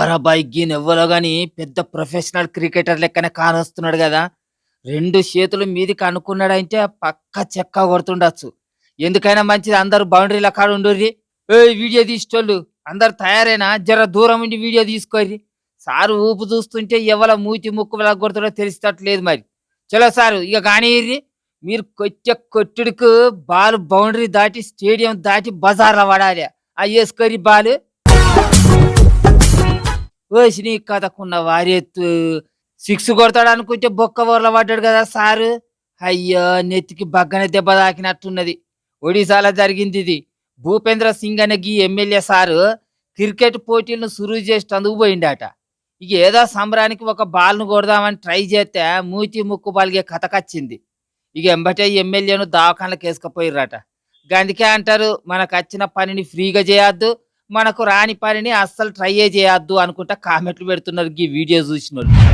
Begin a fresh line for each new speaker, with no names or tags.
బారాబాయ్ గీనెవ్వలో గాని పెద్ద professional cricketer లెక్కనే కానొస్తున్నాడు గదా! 2 చేతులు మీదికి అనుకున్నాడంటే పక్కా చెక్క కొడుతుండొచ్చు. ఎందుకైనా మంచిది అందరూ బౌండరీల కాడ ఉండుర్రి. ఏయ్! వీడియో తీసేటోళ్ళు అందరూ తయారేనా? జర దూరం ఉండి వీడియో తీసుకోర్రి. సారు ఊపు చూస్తుంటే ఎవల మూతి ముక్కు పలగొడతాడో తెలిసేటట్లేదు మరి. చలో సారు ఇక కానీయిర్రి. మీరు కొట్టే కొట్టుడుకు బాల్ బౌండరీ దాటి స్టేడియం దాటి బజార్‌ల పడాలె. ఏసుకోర్రి బాలు. ఓసిని కథకున్న వారెత్తు. 6 కొడతాడనుకుంటే బొక్క బోర్ల పడ్డాడు గదా సారు. అయ్యో! నెత్తికి బగ్గన దెబ్బ తాకినట్టున్నది. ఒడిశాలో జరిగిందిది. భూపేంద్ర సింగ్ అనే గీ ఎమ్మెల్యే సారు క్రికెట్ పోటీలను సురువు చేసేటందుకు పోయిండట. ఇక ఏదో సంబరానికి ఒక బాల్‌ను కొడదామని ట్రై చేస్తే మూతి ముక్కు పలిగే కథకచ్చింది. ఇక ఎంబటే ఎమ్మెల్యేను దవాఖానకేసుకుపోయిర్రట. గందుకే అంటారు మనకచ్చిన పనిని ఫ్రీగా చేయొద్దు. మనకు రాని పనిని అస్సలు ట్రైయే చేయొద్దు అనుకుంటా కామెంట్లు పెడుతున్నారు గీ వీడియో చూసినోళ్ళు.